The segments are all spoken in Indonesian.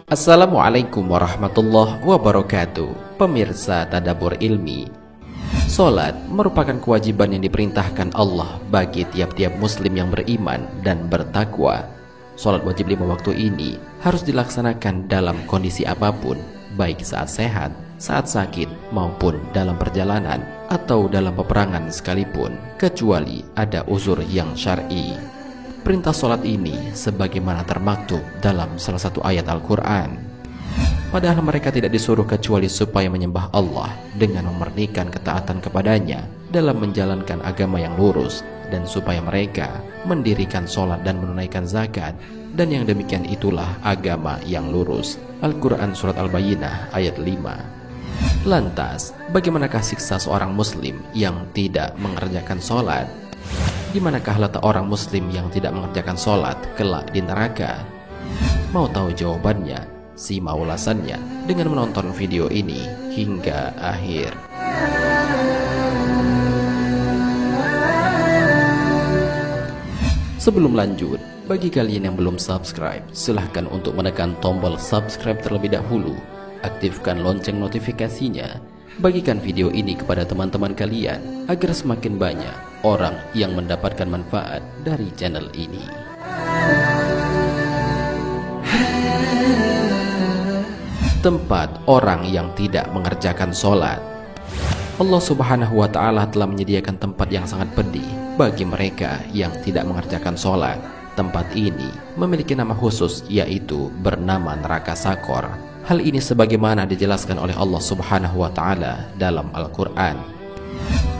Assalamualaikum warahmatullahi wabarakatuh. Pemirsa Tadabbur Ilmi, salat merupakan kewajiban yang diperintahkan Allah bagi tiap-tiap muslim yang beriman dan bertakwa. Salat wajib 5 waktu ini harus dilaksanakan dalam kondisi apapun, baik saat sehat, saat sakit, maupun dalam perjalanan atau dalam peperangan sekalipun, kecuali ada uzur yang syar'i. Perintah salat ini sebagaimana termaktub dalam salah satu ayat Al-Quran. Padahal mereka tidak disuruh kecuali supaya menyembah Allah dengan memurnikan ketaatan kepadanya dalam menjalankan agama yang lurus, dan supaya mereka mendirikan salat dan menunaikan zakat, dan yang demikian itulah agama yang lurus. Al-Quran Surat Al-Bayyinah ayat 5. Lantas, bagaimanakah siksa seorang muslim yang tidak mengerjakan salat? Di manakah letak orang muslim yang tidak mengerjakan salat kelak di neraka? Mau tahu jawabannya? Simak ulasannya dengan menonton video ini hingga akhir. Sebelum lanjut, bagi kalian yang belum subscribe, silahkan untuk menekan tombol subscribe terlebih dahulu. Aktifkan lonceng notifikasinya. Bagikan video ini kepada teman-teman kalian agar semakin banyak orang yang mendapatkan manfaat dari channel ini. Tempat orang yang tidak mengerjakan salat. Allah Subhanahu wa Ta'ala telah menyediakan tempat yang sangat pedih bagi mereka yang tidak mengerjakan salat. Tempat ini memiliki nama khusus, yaitu bernama neraka Sakor. Hal ini sebagaimana dijelaskan oleh Allah Subhanahu wa Ta'ala dalam Al-Quran.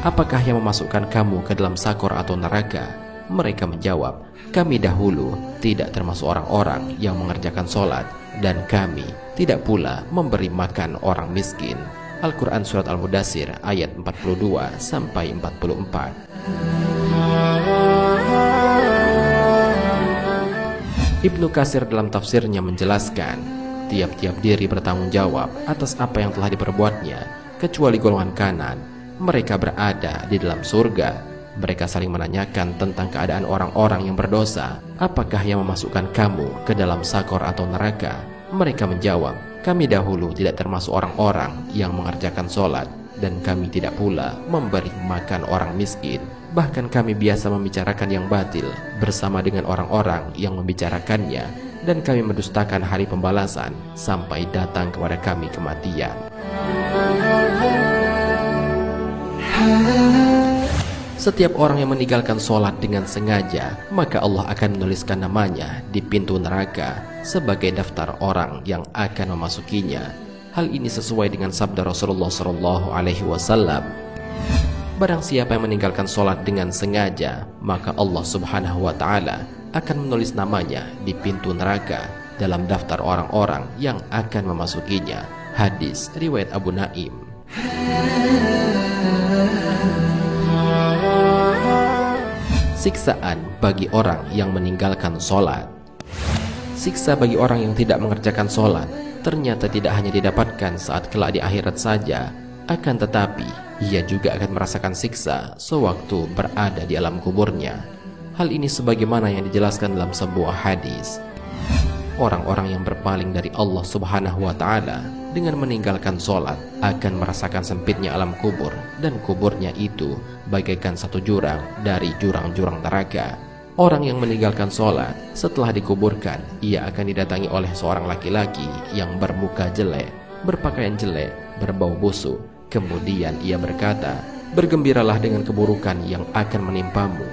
Apakah yang memasukkan kamu ke dalam Sakor atau neraka? Mereka menjawab, kami dahulu tidak termasuk orang-orang yang mengerjakan salat, dan kami tidak pula memberi makan orang miskin. Al-Quran Surat Al-Mudaththir ayat 42-44. Ibnu Katsir dalam tafsirnya menjelaskan, tiap-tiap diri bertanggung jawab atas apa yang telah diperbuatnya, kecuali golongan kanan. Mereka berada di dalam surga. Mereka saling menanyakan tentang keadaan orang-orang yang berdosa. Apakah yang memasukkan kamu ke dalam Sakor atau neraka? Mereka menjawab, kami dahulu tidak termasuk orang-orang yang mengerjakan salat, dan kami tidak pula memberi makan orang miskin. Bahkan kami biasa membicarakan yang batil bersama dengan orang-orang yang membicarakannya, dan kami mendustakan hari pembalasan sampai datang kepada kami kematian. Setiap orang yang meninggalkan salat dengan sengaja, maka Allah akan menuliskan namanya di pintu neraka sebagai daftar orang yang akan memasukinya. Hal ini sesuai dengan sabda Rasulullah SAW. Barang siapa yang meninggalkan salat dengan sengaja, maka Allah Subhanahu wa Ta'ala akan menulis namanya di pintu neraka dalam daftar orang-orang yang akan memasukinya. Hadis riwayat Abu Naim. Siksaan bagi orang yang meninggalkan salat. Siksa bagi orang yang tidak mengerjakan salat ternyata tidak hanya didapatkan saat kelak di akhirat saja, akan tetapi ia juga akan merasakan siksa sewaktu berada di alam kuburnya. Hal ini sebagaimana yang dijelaskan dalam sebuah hadis. Orang-orang yang berpaling dari Allah Subhanahu wa Ta'ala dengan meninggalkan salat akan merasakan sempitnya alam kubur, dan kuburnya itu bagaikan satu jurang dari jurang-jurang neraka. Orang yang meninggalkan salat setelah dikuburkan, ia akan didatangi oleh seorang laki-laki yang bermuka jelek, berpakaian jelek, berbau busuk. Kemudian ia berkata, bergembiralah dengan keburukan yang akan menimpamu.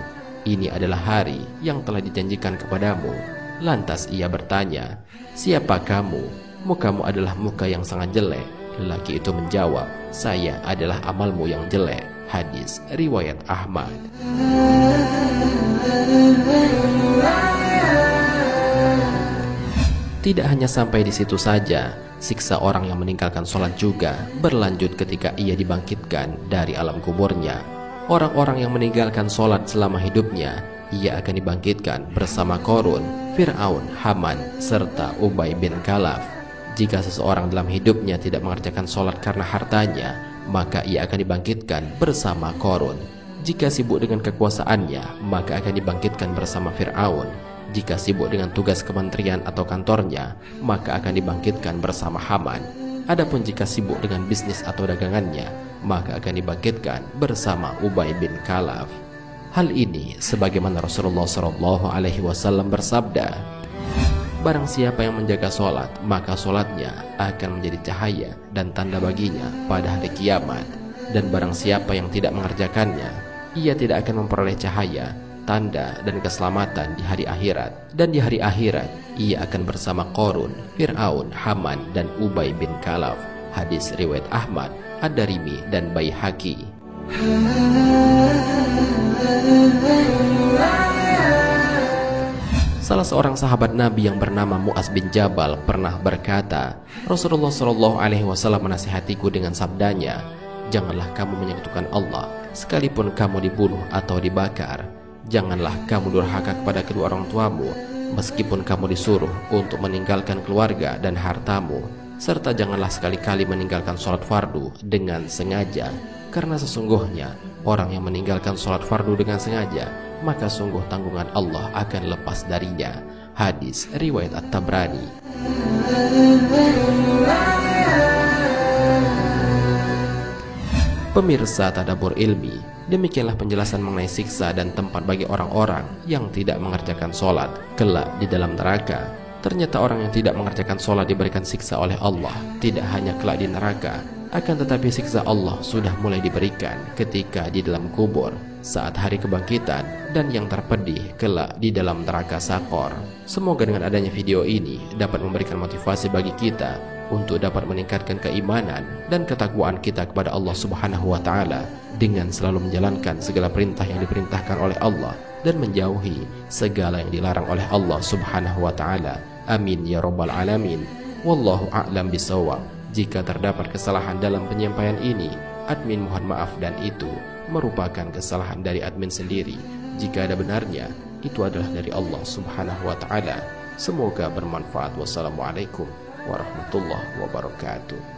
Ini adalah hari yang telah dijanjikan kepadamu. Lantas ia bertanya, siapa kamu? Mukamu adalah muka yang sangat jelek. Lelaki itu menjawab, saya adalah amalmu yang jelek. Hadis riwayat Ahmad. Tidak hanya sampai di situ saja, siksa orang yang meninggalkan salat juga berlanjut ketika ia dibangkitkan dari alam kuburnya. Orang-orang yang meninggalkan salat selama hidupnya, ia akan dibangkitkan bersama Qarun, Fir'aun, Haman, serta Ubay bin Khalaf. Jika seseorang dalam hidupnya tidak mengerjakan salat karena hartanya, maka ia akan dibangkitkan bersama Qarun. Jika sibuk dengan kekuasaannya, maka akan dibangkitkan bersama Fir'aun. Jika sibuk dengan tugas kementerian atau kantornya, maka akan dibangkitkan bersama Haman. Adapun jika sibuk dengan bisnis atau dagangannya, maka akan dibangkitkan bersama Ubay bin Khalaf. Hal ini sebagaimana Rasulullah SAW bersabda, barang siapa yang menjaga sholat, maka sholatnya akan menjadi cahaya dan tanda baginya pada hari kiamat. Dan barang siapa yang tidak mengerjakannya, ia tidak akan memperoleh cahaya, tanda dan keselamatan di hari akhirat. Dan di hari akhirat ia akan bersama Qarun, Fir'aun, Haman dan Ubay bin Khalaf. Hadis riwayat Ahmad, Ad-Darimi dan Baihaqi. Salah seorang sahabat Nabi yang bernama Mu'az bin Jabal pernah berkata, Rasulullah SAW menasihatiku dengan sabdanya, janganlah kamu menyekutukan Allah sekalipun kamu dibunuh atau dibakar. Janganlah kamu durhaka kepada kedua orang tuamu meskipun kamu disuruh untuk meninggalkan keluarga dan hartamu. Serta janganlah sekali-kali meninggalkan sholat fardu dengan sengaja, karena sesungguhnya orang yang meninggalkan sholat fardu dengan sengaja, maka sungguh tanggungan Allah akan lepas darinya. Hadis riwayat At-Tabrani. Pemirsa Tadabbur Ilmi, demikianlah penjelasan mengenai siksa dan tempat bagi orang-orang yang tidak mengerjakan sholat kelak di dalam neraka. Ternyata orang yang tidak mengerjakan sholat diberikan siksa oleh Allah, tidak hanya kelak di neraka, akan tetapi siksa Allah sudah mulai diberikan ketika di dalam kubur, saat hari kebangkitan, dan yang terpedih kelak di dalam neraka Sakor. Semoga dengan adanya video ini dapat memberikan motivasi bagi kita untuk dapat meningkatkan keimanan dan ketakwaan kita kepada Allah Subhanahu wa Ta'ala, dengan selalu menjalankan segala perintah yang diperintahkan oleh Allah dan menjauhi segala yang dilarang oleh Allah Subhanahu wa Ta'ala. Amin ya rabbal alamin. Wallahu a'lam bishawab. Jika terdapat kesalahan dalam penyampaian ini, admin mohon maaf, dan itu merupakan kesalahan dari admin sendiri. Jika ada benarnya, itu adalah dari Allah Subhanahu wa Ta'ala. Semoga bermanfaat. Wassalamualaikum warahmatullahi wabarakatuh.